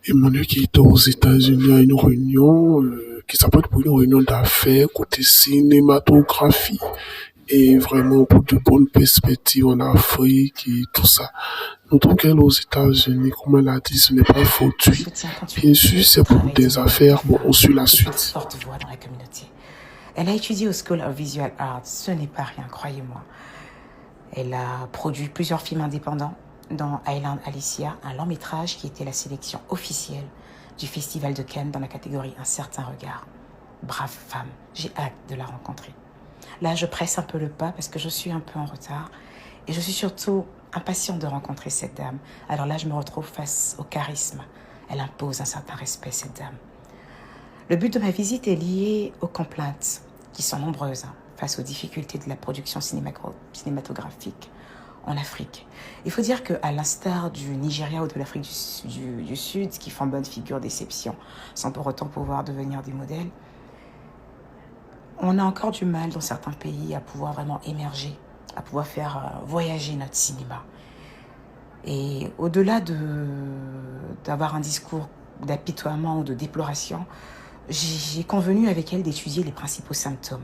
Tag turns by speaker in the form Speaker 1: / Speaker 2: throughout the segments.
Speaker 1: Emmanuel qui était aux États-Unis à une réunion qui s'appelle pour une réunion d'affaires côté cinématographie et vraiment pour de bonnes perspectives en Afrique et tout ça. Notons qu'elle aux États-Unis, comme elle a dit, ce n'est pas fortuit. Bien sûr, c'est pour des affaires, bon, on suit la suite.
Speaker 2: Forte voix dans la communauté. Elle a étudié au School of Visual Arts, ce n'est pas rien, croyez-moi. Elle a produit plusieurs films indépendants, dont Island Alicia, un long métrage qui était la sélection officielle du Festival de Cannes dans la catégorie Un certain regard. Brave femme, j'ai hâte de la rencontrer. Là, je presse un peu le pas parce que je suis un peu en retard et je suis surtout impatiente de rencontrer cette dame. Alors là, je me retrouve face au charisme. Elle impose un certain respect, cette dame. Le but de ma visite est lié aux complaintes, qui sont nombreuses, face aux difficultés de la production cinématographique en Afrique. Il faut dire qu'à l'instar du Nigeria ou de l'Afrique du Sud, qui font bonne figure d'exception, sans pour autant pouvoir devenir des modèles, on a encore du mal dans certains pays à pouvoir vraiment émerger, à pouvoir faire voyager notre cinéma. Et au-delà d'avoir un discours d'apitoiement ou de déploration, j'ai convenu avec elle d'étudier les principaux symptômes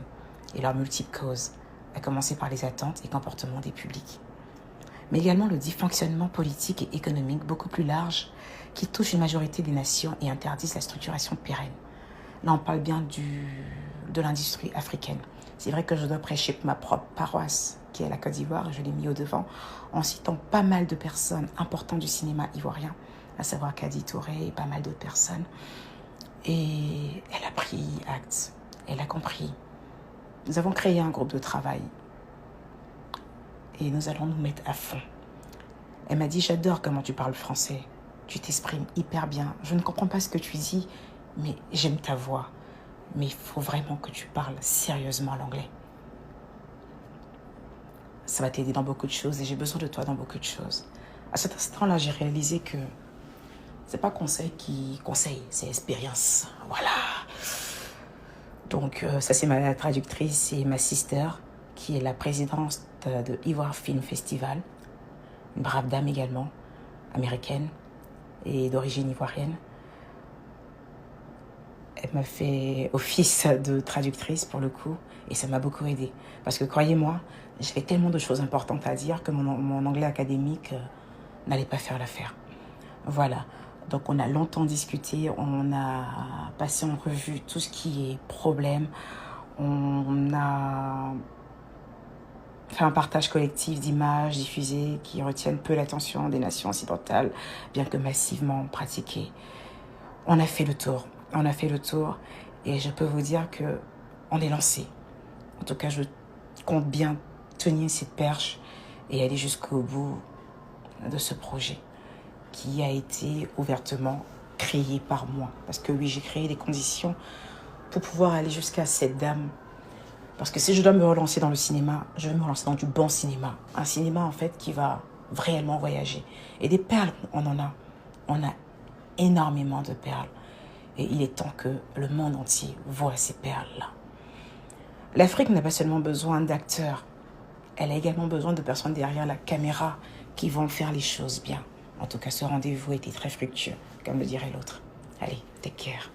Speaker 2: et leurs multiples causes, à commencer par les attentes et comportements des publics. Mais également le dysfonctionnement politique et économique beaucoup plus large qui touche une majorité des nations et interdisent la structuration pérenne. Là, on parle bien de l'industrie africaine. C'est vrai que je dois prêcher pour ma propre paroisse, qui est la Côte d'Ivoire, et je l'ai mis au devant, en citant pas mal de personnes importantes du cinéma ivoirien, à savoir Kadi Touré et pas mal d'autres personnes. Et elle a pris acte, elle a compris. Nous avons créé un groupe de travail et nous allons nous mettre à fond. Elle m'a dit, j'adore comment tu parles français, tu t'exprimes hyper bien. Je ne comprends pas ce que tu dis, mais j'aime ta voix. Mais il faut vraiment que tu parles sérieusement l'anglais. Ça va t'aider dans beaucoup de choses et j'ai besoin de toi dans beaucoup de choses. À cet instant-là, j'ai réalisé que c'est pas conseil qui conseille, c'est expérience. Voilà. Donc, ça, c'est ma traductrice et ma sister, qui est la présidente de Ivoire Film Festival. Une brave dame également, américaine et d'origine ivoirienne. Elle m'a fait office de traductrice pour le coup et ça m'a beaucoup aidée. Parce que croyez-moi, j'avais tellement de choses importantes à dire que mon anglais académique n'allait pas faire l'affaire. Voilà. Donc on a longtemps discuté, on a passé en revue tout ce qui est problème. On a fait un partage collectif d'images diffusées qui retiennent peu l'attention des nations occidentales, bien que massivement pratiquées. On a fait le tour. On a fait le tour et je peux vous dire que on est lancé. En tout cas, je compte bien tenir cette perche et aller jusqu'au bout de ce projet qui a été ouvertement créé par moi. Parce que oui, j'ai créé des conditions pour pouvoir aller jusqu'à cette dame. Parce que si je dois me relancer dans le cinéma, je vais me relancer dans du bon cinéma. Un cinéma, en fait, qui va réellement voyager. Et des perles, on en a. On a énormément de perles. Et il est temps que le monde entier voit ces perles-là. L'Afrique n'a pas seulement besoin d'acteurs. Elle a également besoin de personnes derrière la caméra qui vont faire les choses bien. En tout cas, ce rendez-vous était très fructueux, comme le dirait l'autre. Allez, take care.